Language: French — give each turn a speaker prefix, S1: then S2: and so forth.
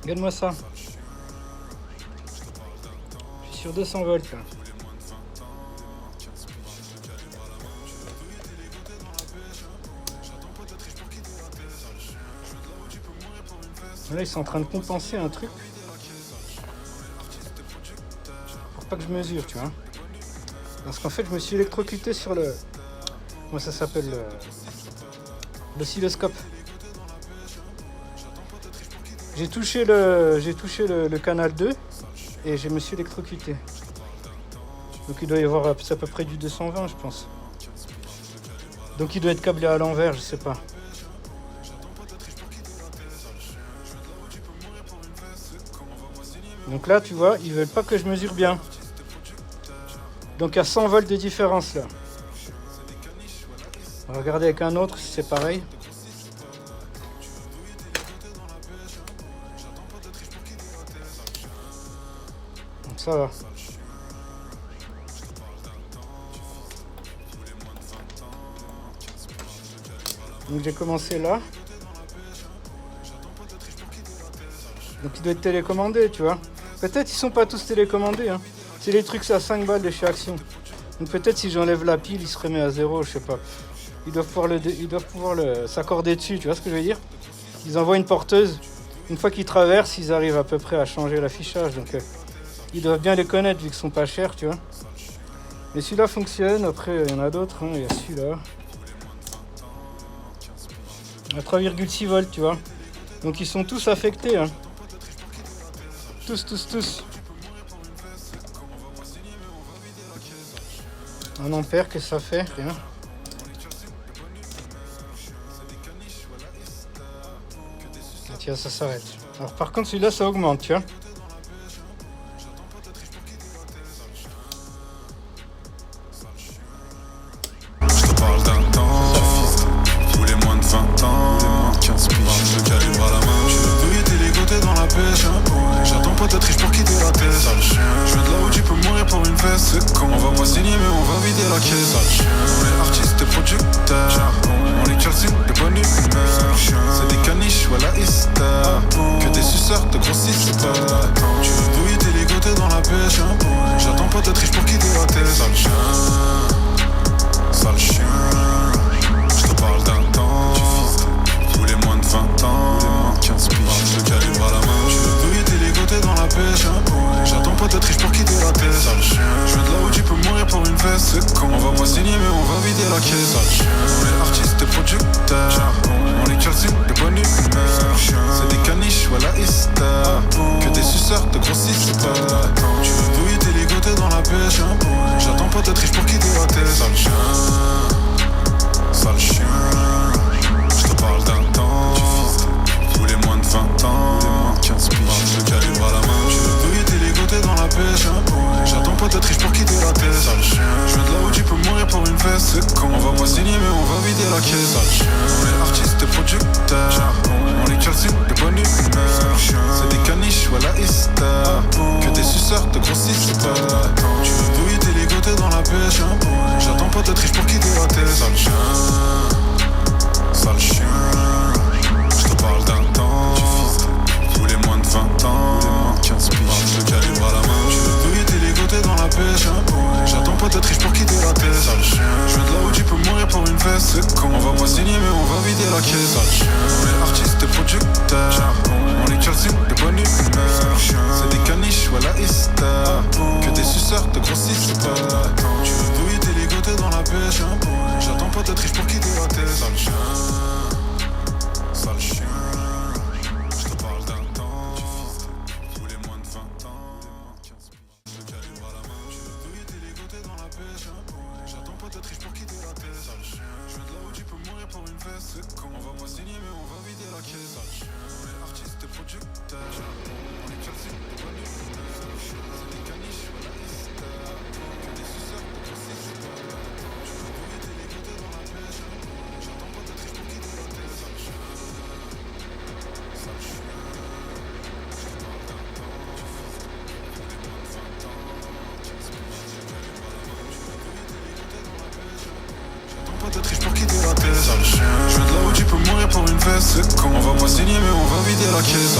S1: Regarde-moi ça. Je suis sur 200 volts là. Là, ils sont en train de compenser un truc. Pour pas que je mesure, tu vois. Parce qu'en fait, je me suis électrocuté sur le... Comment ça s'appelle l'oscilloscope. J'ai touché le canal 2 et je me suis électrocuté. Donc il doit y avoir à peu près du 220, je pense. Donc il doit être câblé à l'envers, je sais pas. Donc là, tu vois, ils veulent pas que je mesure bien. Donc il y a 100 volts de différence là. On va regarder avec un autre si c'est pareil. Donc ça va. Donc j'ai commencé là. Donc il doit être télécommandé, tu vois. Peut-être ils sont pas tous télécommandés. Hein. C'est les trucs à 5 balles de chez Action. Donc peut-être si j'enlève la pile, il se remet à 0, je sais pas. Ils doivent pouvoir s'accorder dessus, tu vois ce que je veux dire. Ils envoient une porteuse. Une fois qu'ils traversent, ils arrivent à peu près à changer l'affichage. Donc ils doivent bien les connaître vu qu'ils sont pas chers, tu vois. Mais celui-là fonctionne. Après, il y en a d'autres. Hein. Il y a celui-là. À 3,6 volts, tu vois. Donc ils sont tous affectés. Hein. Tous. 1 ampère, qu'est-ce que ça fait? Rien. Ah, tiens, ça s'arrête. Alors par contre, celui-là, ça augmente, tu vois.
S2: Je te parle d'un temps, tous les moins de 20 ans, 15 piges, je calibre à la main. Je veux douiller tes ligotés dans la pêche. J'attends pas d'être riche pour quitter la tête. Je veux de là où tu peux mourir pour une fesse. C'est con, on va pas signer mais on va vider la caisse. On est artistes et producteurs, on est Chelsea de bonne humeur. C'est des caniches, voilà Easter, que des suceurs de grossissent pas. Tu veux douiller tes ligotés dans la pêche. J'attends pas d'être riche pour quitter la tête. Sale chien, je te parle d'un temps, tous les moins de 20 ans, 15 piges, je calibre à la main. Je veux douiller tes ligotés dans la pêche. J'attends pas d'être riche pour quitter la tête. Je veux de là où tu peux mourir pour une fesse. C'est con, on va pas signer mais on va vider la caisse. On est artistes et producteurs, on est Chelsea de bonne humeur. C'est des caniches, voilà Easter, que des suceurs de grossissent pas. Tu veux douiller tes ligotés dans la pêche. J'attends pas d'être riche pour quitter la tête. Sale chien, je te parle d'un temps, tous les moins de 20 ans, 15 piges, je calibre à la main. Je veux douiller tes ligotés dans la pêche. J'attends pas d'être riche pour quitter la tête. Je veux de là où tu peux mourir pour une fesse. C'est con, on va pas signer mais on va vider la caisse. On est artistes et producteurs, on est Chelsea de bonne humeur. C'est des caniches, voilà Easter, que des suceurs de grossissent pas. Tu veux douiller tes ligotés dans la pêche. J'attends pas d'être riche pour quitter la tête. Sale chien, je te parle d'un temps, tous les moins de 20 ans, 15 piges, je calibre à la main. Tu veux douiller tes ligotés dans la pêche. J'attends pas d'être riche pour quitter la tête. Je veux de là où tu peux mourir pour une fesse. C'est con, on va pas signer mais on va vider la caisse. On est artistes et producteurs, on est Chelsea de bonne humeur. C'est des caniches, voilà Easter, que des suceurs de grossissent pas. Tu veux douiller tes ligotés dans la pêche. J'attends pas d'être riche pour quitter la tête. Sale chien, je te parle d'un temps, tous les moins de 20 ans, 15 piges, je calibre à la main. Tu veux douiller tes ligotés dans la pêche. J'attends pas d'être riche pour quitter la tête. Je veux de là où tu peux mourir pour une fesse. C'est con, on va pas signer mais on va vider la caisse. On est artistes et producteurs, on est Chelsea de bonne humeur. C'est des caniches, voilà Easter, que des suceurs de grossissent pas. Tu veux douiller tes ligotés dans la pêche. J'attends pas d'être riche pour quitter la tête. Sale chien, je te parle d'un temps, tous les moins de 20 ans, 15 piges, je calibre à la main. Tu veux douiller tes ligotés dans la pêche. J'attends pas d'être riche pour quitter la tête. Je veux de là où tu peux mourir pour une fesse. C'est con, on va pas signer mais on va vider la caisse.